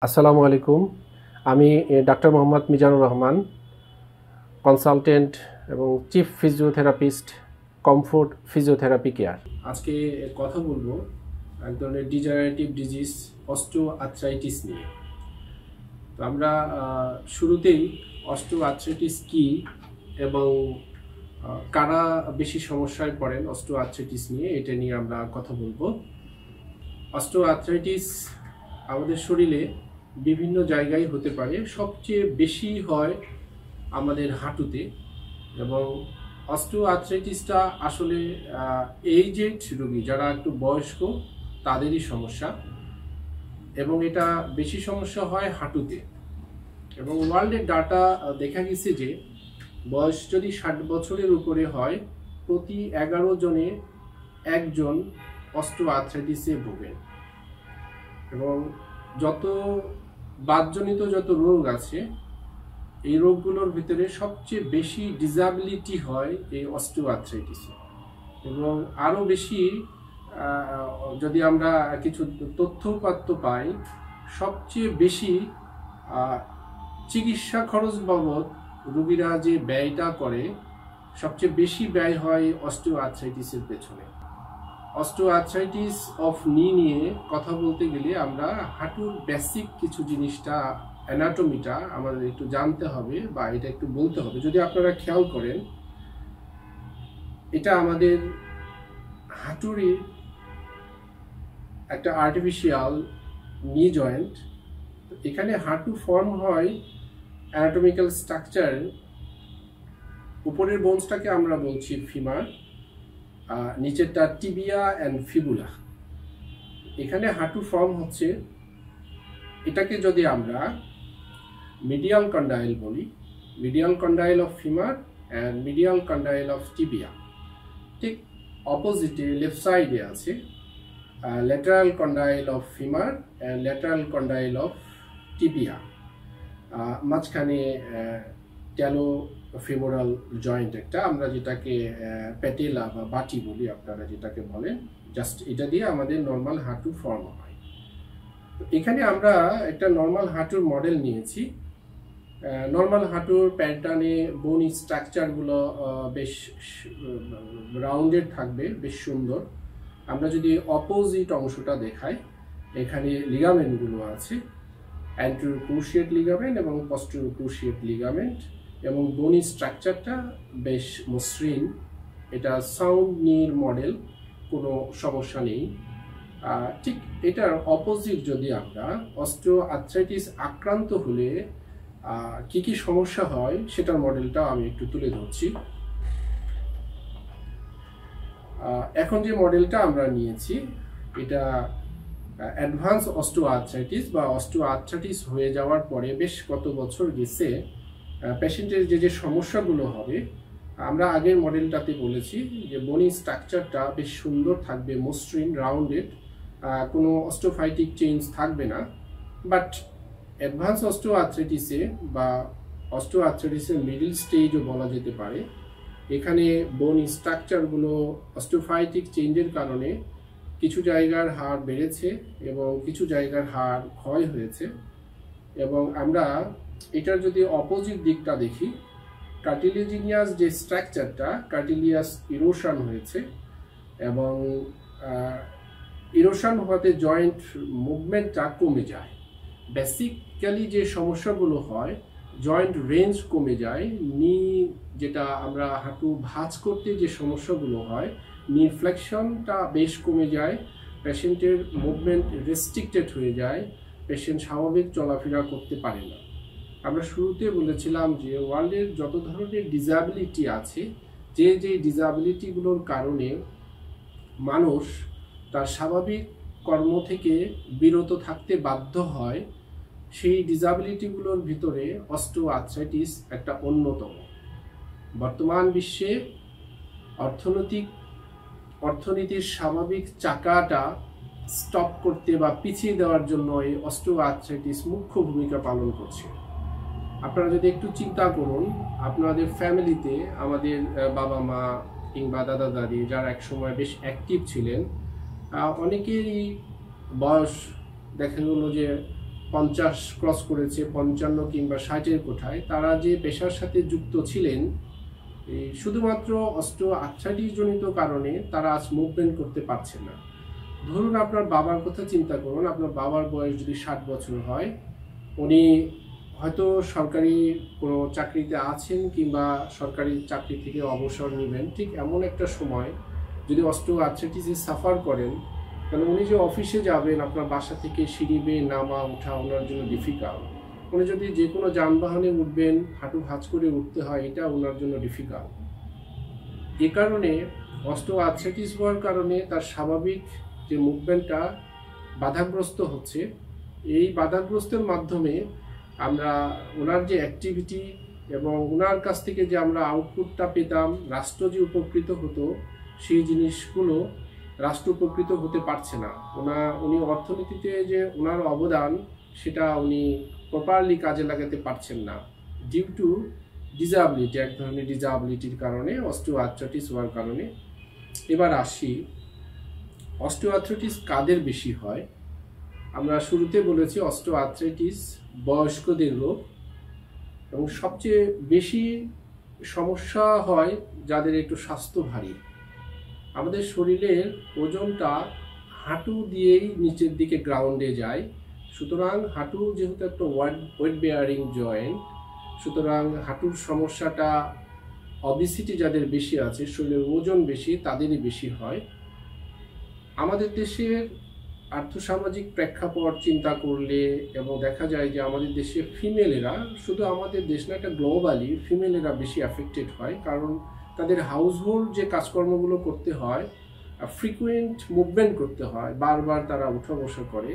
আসসালামু আলাইকুম। আমি ডাক্তার মোহাম্মদ মিজানুর রহমান, কনসালটেন্ট এবং chief physiotherapist, comfort physiotherapy care. আজকে কথা বলবো এক ধরনের ডিজেনারেটিভ ডিজিজ অস্টিও আর্থ্রাইটিস নিয়ে। তো আমরা শুরুতেই অস্টিও আর্থ্রাইটিস কি এবং কারা বেশি সমস্যায় পড়েন অস্টিও আর্থ্রাইটিস নিয়ে, এটা নিয়ে আমরা কথা বলবো। অস্টিও আর্থ্রাইটিস আমাদের শরীরে বিভিন্ন জায়গায় হতে পারে, সবচেয়ে বেশি হয় আমাদের হাঁটুতে। এবং অস্টিও আর্থ্রাইটিসটা আসলে এইজেড রোগী, যারা একটু বয়স্ক, তাদেরই সমস্যা, এবং এটা বেশি সমস্যা হয় হাঁটুতে। এবং ওয়ার্ল্ডের ডাটা দেখা গেছে যে বয়স যদি 60 বছরের উপরে হয়, প্রতি 11 জনে একজন অস্টিও আর্থ্রাইটিসে ভোগেন। এবং যত বাতজনিত যত রোগ আছে, এই রোগগুলোর ভিতরে সবচেয়ে বেশি ডিসএবিলিটি হয় এই অস্টিও আর্থ্রাইটিসে। এবং আরও বেশি যদি আমরা কিছু তথ্যপাত্য পাই, সবচেয়ে বেশি চিকিৎসা খরচ বাবদ রোগীরা যে ব্যয়টা করে, সবচেয়ে বেশি ব্যয় হয় অস্টিও আর্থ্রাইটিসের পেছনে। অস্টিও আর্থ্রাইটিস অফ নি নিয়ে কথা বলতে গেলে আমরা হাঁটুর বেসিক কিছু জিনিসটা, অ্যানাটমিটা আমাদের একটু জানতে হবে বা এটা একটু বলতে হবে। যদি আপনারা খেয়াল করেন, এটা আমাদের হাঁটুরই একটা আর্টিফিশিয়াল নি জয়েন্ট। এখানে হাঁটু ফর্ম হয় অ্যানাটমিক্যাল স্ট্রাকচার। উপরের বোনসটাকে আমরা বলছি ফিমার, নিচেরটা টিবিয়া অ্যান্ড ফিবুলা। এখানে হাঁটু ফর্ম হচ্ছে, এটাকে যদি আমরা মিডিয়াল কন্ডাইল বলি, medial condyle of femur and medial condyle of tibia. ঠিক অপোজিটে লেফট সাইডে আছে lateral condyle of femur and lateral condyle of tibia. মাঝখানে ট্যালো ফিমোরাল জয়েন্ট একটা, আমরা যেটাকে প্যাটেলা বা বাটি বলি, আপনারা যেটাকে বলেন, জাস্ট এটা দিয়ে আমাদের নর্মাল হাঁটু ফর্ম হয়। এখানে আমরা একটা নর্মাল হাঁটুর মডেল নিয়েছি। নর্মাল হাঁটুর প্যাটার্নে বোনি স্ট্রাকচারগুলো বেশ রাউন্ডেড থাকবে, বেশ সুন্দর। আমরা যদি অপোজিট অংশটা দেখাই, এখানে লিগামেন্টগুলো আছে, অ্যান্টেরিয়র ক্রুশিয়েট লিগামেন্ট এবং পস্টেরিয়র ক্রুশিয়েট লিগামেন্ট, এবং বোনি স্ট্রাকচারটা বেশ মসৃণ। এটা সাউন্ড নির মডেল, কোনো সমস্যা নেই। ঠিক এটার অপোজিট যদি আমরা অস্টিও আর্থ্রাইটিস আক্রান্ত হলে কি কি সমস্যা হয়, সেটার মডেলটা আমি একটু তুলে ধরছি। এখন যে মডেলটা আমরা নিয়েছি, এটা অ্যাডভান্স অস্টিও আর্থ্রাইটিস বা অস্টিও আর্থ্রাইটিস হয়ে যাওয়ার পরে বেশ কত বছর গেছে পেশেন্টের যে সমস্যাগুলো হবে। আমরা আগের মডেলটাতে বলেছি যে বোনি স্ট্রাকচারটা বেশ সুন্দর থাকবে, মসৃণ, রাউন্ডেড, কোনো অস্টিওফাইটিক চেঞ্জ থাকবে না। বাট অ্যাডভান্স অস্টিও আর্থ্রাইটিসে বা অস্টিও আর্থ্রাইটিসের মিডল স্টেজও বলা যেতে পারে, এখানে বোনি স্ট্রাকচারগুলো অস্টিওফাইটিক চেঞ্জের কারণে কিছু জায়গার হাড় বেড়েছে এবং কিছু জায়গার হাড় ক্ষয় হয়েছে। এবং আমরা এটার যদি অপোজিট দিকটা দেখি, কার্টিলেজিনিয়াস যে স্ট্রাকচারটা, কার্টিলিয়াস ইরোশন হয়েছে, এবং ইরোশন হওয়াতে জয়েন্ট মুভমেন্টটা কমে যায়। বেসিক্যালি যে সমস্যাগুলো হয়, জয়েন্ট রেঞ্জ কমে যায়, নি যেটা আমরা হাঁটু ভাঁজ করতে যে সমস্যাগুলো হয়, নি ফ্লেকশনটা বেশ কমে যায়, পেশেন্টের মুভমেন্ট রেস্ট্রিক্টেড হয়ে যায়, পেশেন্ট স্বাভাবিক চলাফেরা করতে পারে না। আমরা শুরুতে বলেছিলাম যে ওয়ার্ল্ডের যত ধরনের ডিসএবিলিটি আছে, যে ডিসএবিলিটিগুলোর কারণে মানুষ তার স্বাভাবিক কর্ম থেকে বিরত থাকতে বাধ্য হয়, সেই ডিসএবিলিটিগুলোর ভিতরে অস্টিও আর্থ্রাইটিস একটা অন্যতম। বর্তমান বিশ্বে অর্থনীতির স্বাভাবিক চাকাটা স্টপ করতে বা পিছিয়ে দেওয়ার জন্য এই অস্টিও আর্থ্রাইটিস মুখ্য ভূমিকা পালন করছে। আপনারা যদি একটু চিন্তা করুন, আপনাদের ফ্যামিলিতে আমাদের বাবা মা কিংবা দাদা দাদি যারা একসময় বেশ অ্যাক্টিভ ছিলেন, অনেকেরই বয়স দেখা গেল যে 50 ক্রস করেছে, 55 কিংবা 60-এর কোঠায়, তারা যে পেশার সাথে যুক্ত ছিলেন শুধুমাত্র অস্টিওআর্থ্রাইটিস জনিত কারণে তারা আজ মুভমেন্ট করতে পারছে না। ধরুন আপনার বাবার কথা চিন্তা করুন, আপনার বাবার বয়স যদি 60 বছর হয়, উনি হয়তো সরকারি কোনো চাকরিতে আছেন কিংবা সরকারি চাকরি থেকে অবসর নেবেন, ঠিক এমন একটা সময় যদি অস্টিওআর্থ্রাইটিসে সাফার করেন, তাহলে উনি যে অফিসে যাবেন, আপনার বাসা থেকে সিঁড়ি বেয়ে নামা ওঠা ওনার জন্য ডিফিকাল্ট। উনি যদি যে কোনো যানবাহনে উঠবেন, হাঁটু ভাঁজ করে উঠতে হয়, এটা ওনার জন্য ডিফিকাল্ট। এ কারণে অস্টিওআর্থ্রাইটিস হওয়ার কারণে তার স্বাভাবিক যে মুভমেন্টটা বাধাগ্রস্ত হচ্ছে। এই বাধাগ্রস্তের মাধ্যমে আমরা ওনার যে অ্যাক্টিভিটি এবং ওনার কাছ থেকে যে আমরা আউটপুটটা পেতাম, রাষ্ট্র যে উপকৃত হতো, সেই জিনিসগুলো রাষ্ট্র উপকৃত হতে পারছে না। উনি অর্থনীতিতে যে ওনার অবদান, সেটা উনি প্রপারলি কাজে লাগাতে পারছেন না ডিউ টু ডিসএবিলিটি, এক ধরনের ডিসএবিলিটির কারণে, অস্টিওআর্থ্রাইটিস হওয়ার কারণে। এবার আসি, অস্টিওআর্থ্রাইটিস কাদের বেশি হয়? আমরা শুরুতে বলেছি অস্টিওআর্থ্রাইটিস বয়স্কদের রোগ, এবং সবচেয়ে বেশি সমস্যা হয় যাদের একটু স্বাস্থ্য ভারী। আমাদের শরীরের ওজনটা হাঁটু দিয়েই নিচের দিকে গ্রাউন্ডে যায়, সুতরাং হাঁটু যেহেতু একটা ওয়েট বেয়ারিং জয়েন্ট, সুতরাং হাঁটুর সমস্যাটা অবেসিটি যাদের বেশি আছে, শরীরের ওজন বেশি, তাদেরই বেশি হয়। আমাদের দেশের আর্থসামাজিক প্রেক্ষাপট চিন্তা করলে এবং দেখা যায় যে আমাদের দেশে ফিমেলেরা, শুধু আমাদের দেশ না, এটা গ্লোবালি ফিমেলেরা বেশি অ্যাফেক্টেড হয়, কারণ তাদের হাউসহোল্ড যে কাজকর্মগুলো করতে হয়, ফ্রিকুয়েন্ট মুভমেন্ট করতে হয়, বারবার তারা উঠা বসা করে,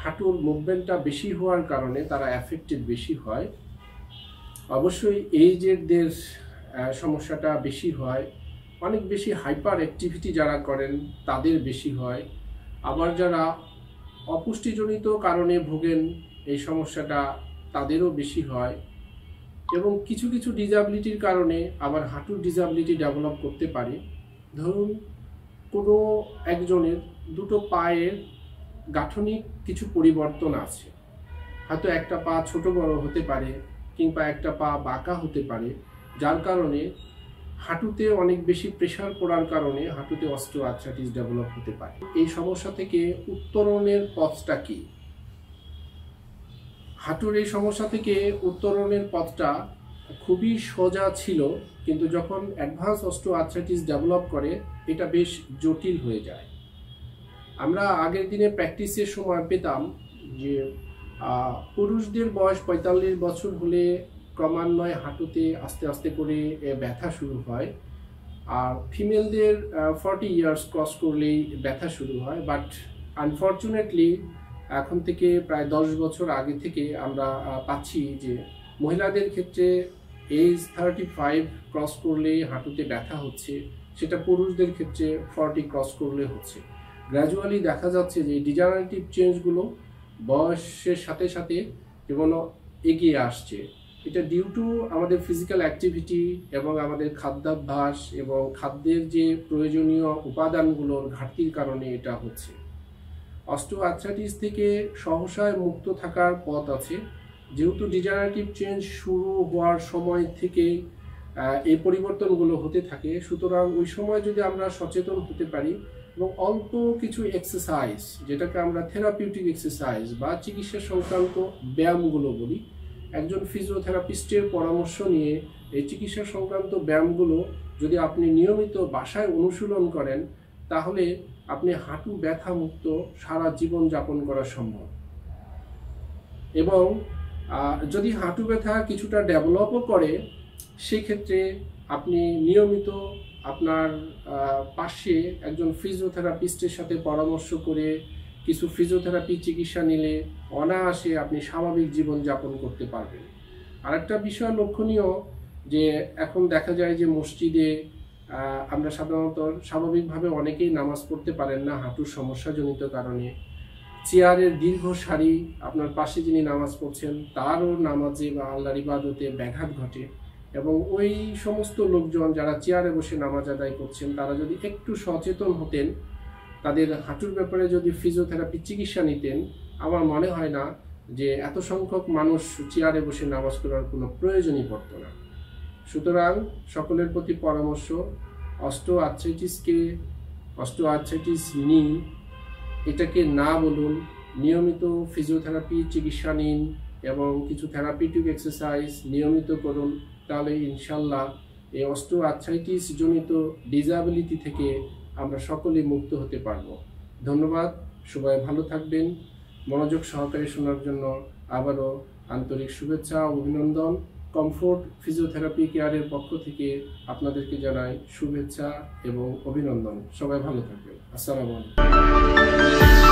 হাঁটুর মুভমেন্টটা বেশি হওয়ার কারণে তারা অ্যাফেক্টেড বেশি হয়। অবশ্যই এইজেরদের সমস্যাটা বেশি হয়, অনেক বেশি হাইপার অ্যাক্টিভিটি যারা করেন তাদের বেশি হয়। আবার যারা অপুষ্টিজনিত কারণে ভোগেন, এই সমস্যাটা তাদেরও বেশি হয়। এবং কিছু কিছু ডিসএবিলিটির কারণে আবার হাঁটুর ডিসএবিলিটি ডেভেলপ করতে পারে। ধরুন কোনো একজনের দুটো পায়ের গাঠনিক কিছু পরিবর্তন আছে, হয়তো একটা পা ছোট বড় হতে পারে কিংবা একটা পা বাঁকা হতে পারে, যার কারণে হাঁটুতে অনেক বেশি প্রেসার পড়ার কারণে হাঁটুতে অস্টিওআর্থ্রাইটিস ডেভেলপ হতে পারে। এই সমস্যা থেকে উত্তরণের পথটা কি? হাঁটুর এই সমস্যা থেকে উত্তরণের পথটা খুবই সোজা ছিল, কিন্তু যখন অ্যাডভান্স অস্টিওআর্থ্রাইটিস ডেভেলপ করে, এটা বেশ জটিল হয়ে যায়। আমরা আগের দিনে প্র্যাকটিসের সময় পেতাম যে পুরুষদের বয়স 45 বছর হলে ক্রমান্বয়ে হাঁটুতে আস্তে আস্তে করে ব্যথা শুরু হয়, আর ফিমেলদের 40 ইয়ার্স ক্রস করলেই ব্যথা শুরু হয়। বাট আনফর্চুনেটলি এখন থেকে প্রায় 10 বছর আগে থেকে আমরা পাচ্ছি যে মহিলাদের ক্ষেত্রে এজ 35 ক্রস করলেই হাঁটুতে ব্যথা হচ্ছে, সেটা পুরুষদের ক্ষেত্রে 40 ক্রস করলে হচ্ছে। গ্র্যাজুয়ালি দেখা যাচ্ছে যে ডিজেনারেটিভ চেঞ্জগুলো বয়সের সাথে সাথে যেমন এগিয়ে আসছে। এটা ডিউ টু আমাদের ফিজিক্যাল অ্যাক্টিভিটি এবং আমাদের খাদ্যাভ্যাস এবং খাদ্যের যে প্রয়োজনীয় উপাদানগুলোর ঘাটতির কারণে এটা হচ্ছে। অস্টিওআর্থ্রাইটিস থেকে সহসায় মুক্ত থাকার পথ আছে। যেহেতু ডিজেনারেটিভ চেঞ্জ শুরু হওয়ার সময় থেকে এই পরিবর্তনগুলো হতে থাকে, সুতরাং ওই সময় যদি আমরা সচেতন হতে পারি এবং অল্প কিছু এক্সারসাইজ, যেটাকে আমরা থেরাপিউটিক এক্সারসাইজ বা চিকিৎসা সংক্রান্ত ব্যায়ামগুলো বলি, একজন ফিজিওথেরাপিস্টের পরামর্শ নিয়ে এই চিকিৎসা সংক্রান্ত ব্যায়ামগুলো যদি আপনি নিয়মিত বাসায় অনুশীলন করেন, তাহলে আপনি হাঁটু ব্যথা মুক্ত সারা জীবন যাপন করা সম্ভব। এবং যদি হাঁটু ব্যথা কিছুটা ডেভেলপও করে, সেক্ষেত্রে আপনি নিয়মিত আপনার পাশে একজন ফিজিওথেরাপিস্টের সাথে পরামর্শ করে কিছু ফিজিওথেরাপি চিকিৎসা নিলে অনায়াসে আপনি স্বাভাবিক জীবন যাপন করতে পারবেন। আরেকটা বিষয় লক্ষণীয় যে এখন দেখা যায় যে মসজিদে আমরা সাধারণত স্বাভাবিকভাবে অনেকেই নামাজ পড়তে পারেন না হাঁটুর সমস্যাজনিত কারণে। চেয়ারের দীর্ঘ সারি, আপনার পাশে যিনি নামাজ পড়ছেন তারও নামাজে বা আল্লাহর ইবাদতে ব্যাঘাত ঘটে। এবং ওই সমস্ত লোকজন যারা চেয়ারে বসে নামাজ আদায় করছেন, তারা যদি একটু সচেতন হতেন, তাদের হাঁটুর ব্যাপারে যদি ফিজিওথেরাপি চিকিৎসা নিতেন, আমার মনে হয় না যে এত সংখ্যক মানুষ চেয়ারে বসে নামাজ পড়ার কোনো প্রয়োজনই পড়তো না। সুতরাং সকলের প্রতি পরামর্শ, অস্টিওআর্থ্রাইটিস নি এটাকে না বলুন, নিয়মিত ফিজিওথেরাপি চিকিৎসা নিন এবং কিছু থেরাপিউটিক এক্সারসাইজ নিয়মিত করুন, তাহলে ইনশাল্লাহ এই অস্টিওআর্থ্রাইটিস জনিত ডিসএবিলিটি থেকে আমরা সকলেই মুক্ত হতে পারব। ধন্যবাদ, সবাই ভালো থাকবেন। মনোযোগ সহকারে শোনার জন্য আবারও আন্তরিক শুভেচ্ছা ও অভিনন্দন। কমফোর্ট ফিজিওথেরাপি কেয়ারের পক্ষ থেকে আপনাদেরকে জানাই শুভেচ্ছা এবং অভিনন্দন। সবাই ভালো থাকবেন। আসসালামু আলাইকুম।